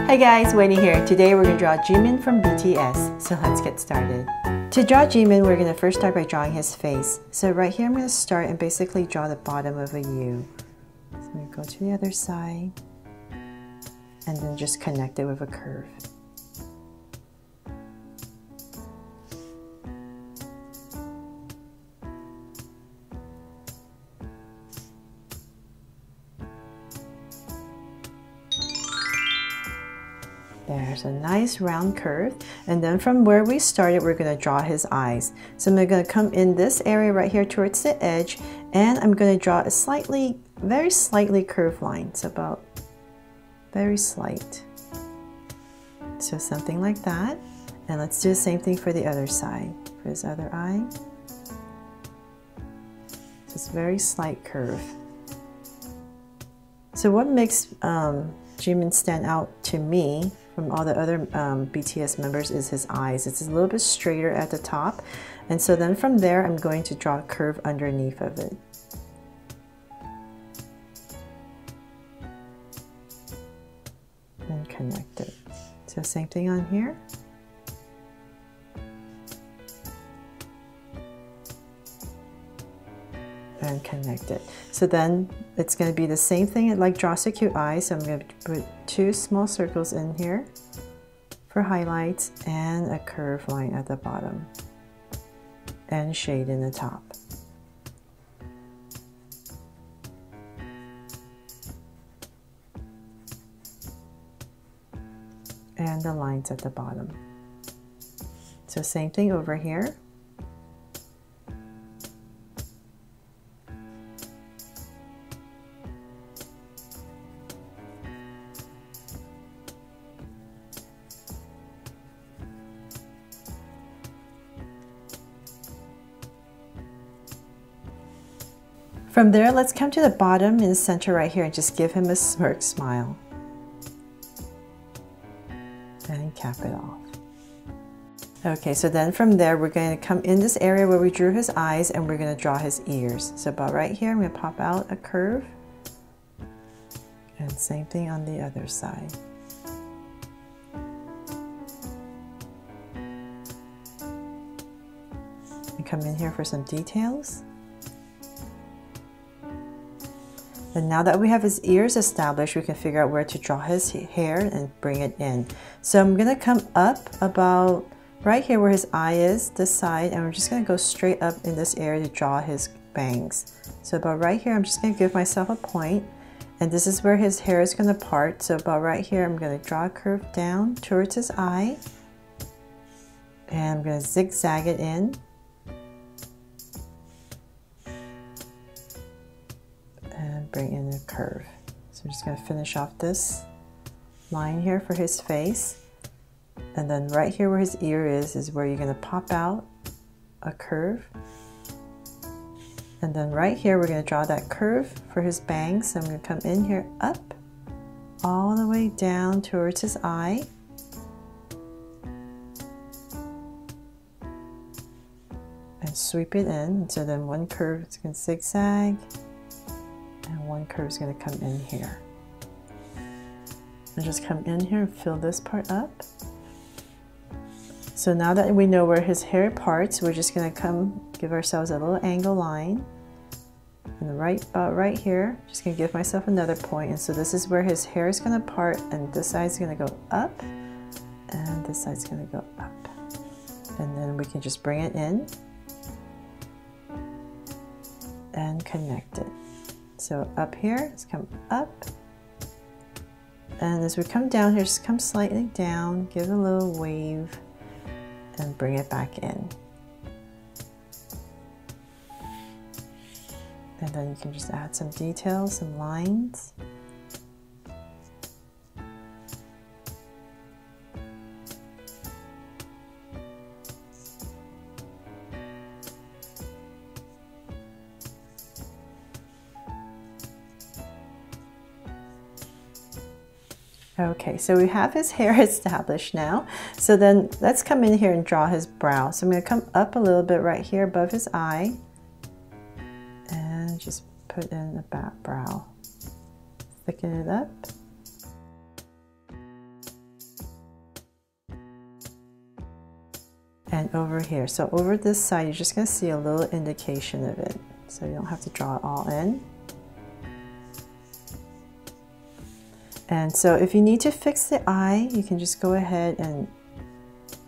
Hi guys, Winnie here. Today we're going to draw Jimin from BTS. So let's get started. To draw Jimin, we're going to first start by drawing his face. So right here I'm going to start and basically draw the bottom of a U. So I'm going to go to the other side and then just connect it with a curve. There's a nice round curve, and then from where we started we're going to draw his eyes. So I'm going to come in this area right here towards the edge, and I'm going to draw a very slightly curved line. It's about very slight. So something like that. And let's do the same thing for the other side, for his other eye. Just very slight curve. So what makes Jimin stand out to me from all the other BTS members is his eyes. It's a little bit straighter at the top, and so then from there I'm going to draw a curve underneath of it. And connect it. So same thing on here. And connect it. So then it's going to be the same thing like Draw So Cute Eyes. So I'm going to put two small circles in here for highlights and a curved line at the bottom and shade in the top. And the lines at the bottom. So same thing over here. From there, let's come to the bottom in the center right here and just give him a smirk smile. And cap it off. Okay, so then from there, we're going to come in this area where we drew his eyes and we're going to draw his ears. So about right here, I'm going to pop out a curve. And same thing on the other side. And come in here for some details. And now that we have his ears established, we can figure out where to draw his hair and bring it in. So I'm going to come up about right here where his eye is, this side, and we're just going to go straight up in this area to draw his bangs. So about right here, I'm just going to give myself a point, and this is where his hair is going to part. So about right here, I'm going to draw a curve down towards his eye, and I'm going to zigzag it in. Bring in a curve. So I'm just going to finish off this line here for his face, and then right here where his ear is where you're going to pop out a curve, and then right here we're going to draw that curve for his bangs. So I'm going to come in here up all the way down towards his eye, and sweep it in. So then one curve is going to zigzag, and one curve is going to come in here. And just come in here and fill this part up. So now that we know where his hair parts, we're just going to come give ourselves a little angle line. And about right here, just going to give myself another point. And so this is where his hair is going to part, and this side is going to go up, and this side is going to go up. And then we can just bring it in and connect it. So up here, let's come up, and as we come down here, just come slightly down, give it a little wave, and bring it back in. And then you can just add some details, some lines. Okay, so we have his hair established now. So then let's come in here and draw his brow. So I'm going to come up a little bit right here above his eye and just put in a brow. Thicken it up. and over here. So over this side, you're just going to see a little indication of it. So you don't have to draw it all in. And so if you need to fix the eye, you can just go ahead and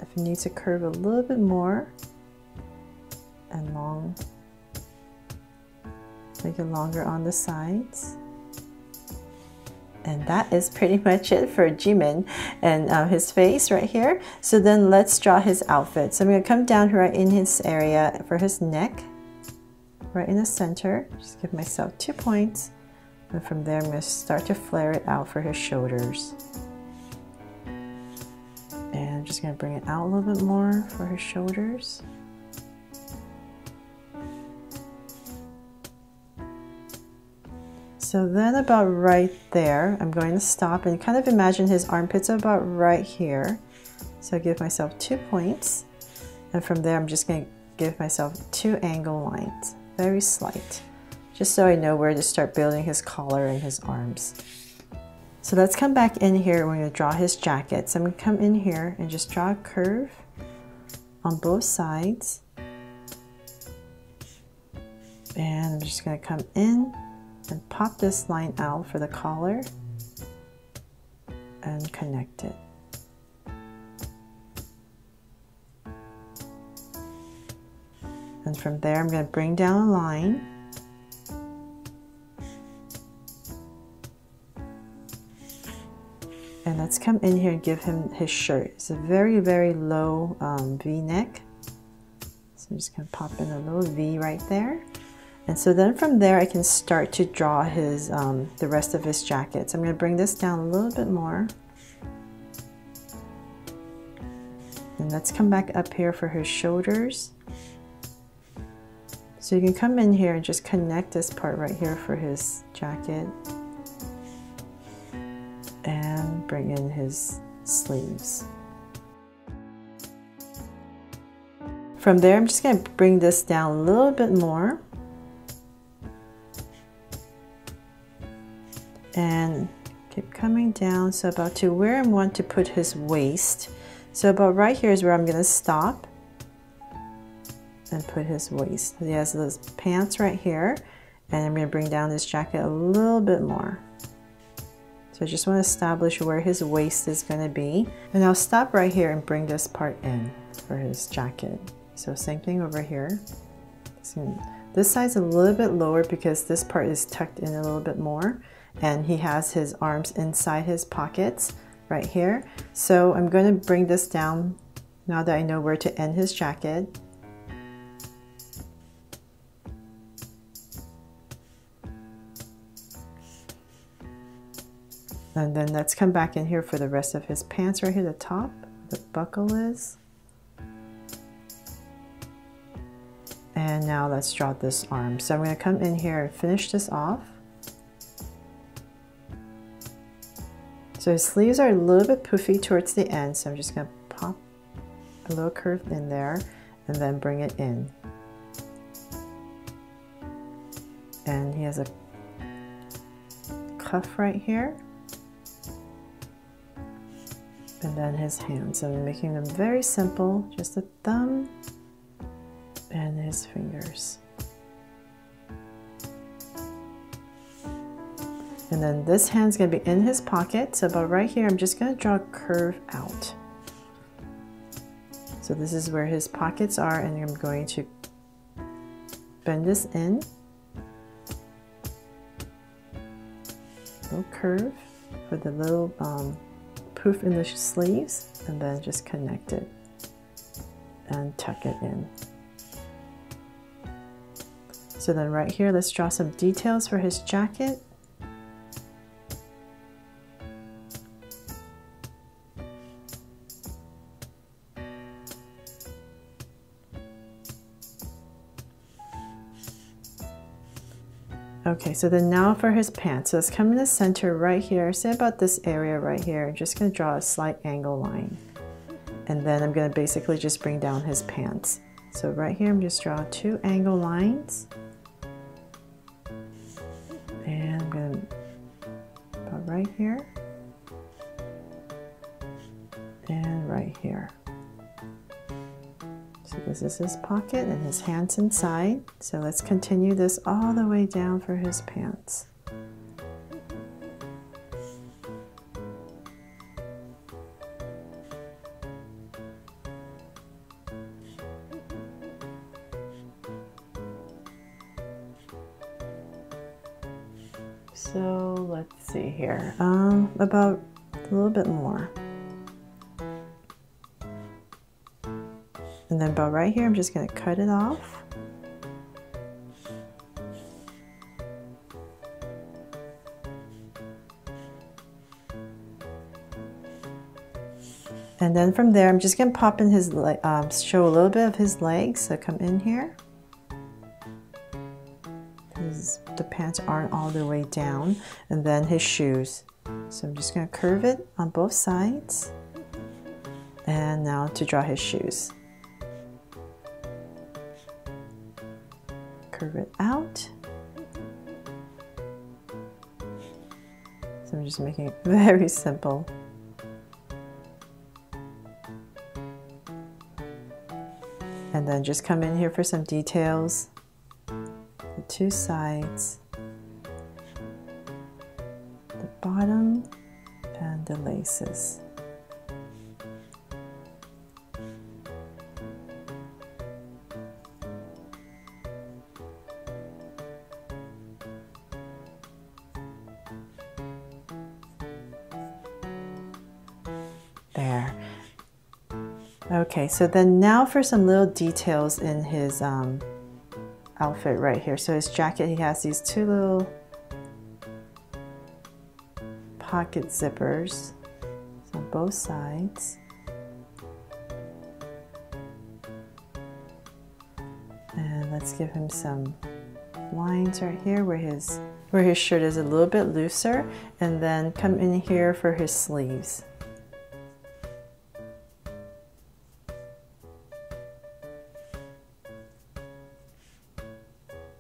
if you need to curve a little bit more and long, make it longer on the sides. And that is pretty much it for Jimin and his face right here. So then let's draw his outfit. So I'm going to come down right in his area for his neck, right in the center. Just give myself 2 points. And from there, I'm going to start to flare it out for his shoulders. And I'm just going to bring it out a little bit more for his shoulders. So then about right there, I'm going to stop and kind of imagine his armpits about right here. So I give myself 2 points. And from there, I'm just going to give myself 2 angle lines, very slight, just so I know where to start building his collar and his arms. So let's come back in here. We're going to draw his jacket. So I'm going to come in here and just draw a curve on both sides. And I'm just going to come in and pop this line out for the collar and connect it. And from there, I'm going to bring down a line. And let's come in here and give him his shirt. It's a very, very low V-neck. So I'm just going to pop in a little V right there. And so then from there, I can start to draw his the rest of his jacket. So I'm going to bring this down a little bit more. And let's come back up here for his shoulders. So you can come in here and just connect this part right here for his jacket. And bring in his sleeves. From there, I'm just going to bring this down a little bit more. And keep coming down, so about to where I want to put his waist. So about right here is where I'm going to stop and put his waist. He has those pants right here, and I'm going to bring down this jacket a little bit more. So I just want to establish where his waist is going to be. And I'll stop right here and bring this part in for his jacket. So same thing over here. So this side's a little bit lower because this part is tucked in a little bit more. And he has his arms inside his pockets right here. So I'm going to bring this down now that I know where to end his jacket. And then let's come back in here for the rest of his pants right here, the top, the buckle is. And now let's draw this arm. So I'm going to come in here and finish this off. So his sleeves are a little bit poofy towards the end, so I'm just going to pop a little curve in there and then bring it in. And he has a cuff right here. And then his hands. I'm making them very simple, just a thumb and his fingers. And then this hand's going to be in his pocket. So about right here, I'm just going to draw a curve out. So this is where his pockets are, and I'm going to bend this in. Little curve for the little poof in the sleeves, and then just connect it and tuck it in. So then right here, let's draw some details for his jacket. Okay, so then now for his pants. So let's come in the center right here, say about this area right here. I'm just going to draw a slight angle line. And then I'm going to basically just bring down his pants. So right here, I'm just draw 2 angle lines. And I'm going to put right here. And right here. So this is his pocket and his hands inside. So let's continue this all the way down for his pants. So let's see here, about a little bit more. And then about right here, I'm just going to cut it off. And then from there, I'm just going to pop in his, show a little bit of his legs. So come in here. The pants aren't all the way down. And then his shoes. So I'm just going to curve it on both sides. And now to draw his shoes. Curve it out. So I'm just making it very simple. And then just come in here for some details. The two sides, the bottom, and the laces. There. Okay, so then now for some little details in his outfit right here. So his jacket, he has these two little pocket zippers on both sides. And let's give him some lines right here where his shirt is a little bit looser, and then come in here for his sleeves.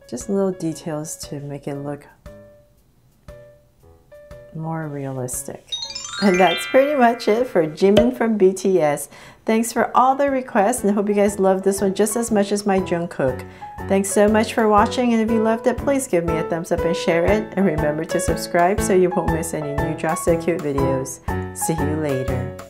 Just little details to make it look more realistic. And that's pretty much it for Jimin from BTS. Thanks for all the requests, and I hope you guys loved this one just as much as my Jungkook. Thanks so much for watching, and if you loved it, please give me a thumbs up and share it. And remember to subscribe so you won't miss any new Draw So Cute videos. See you later.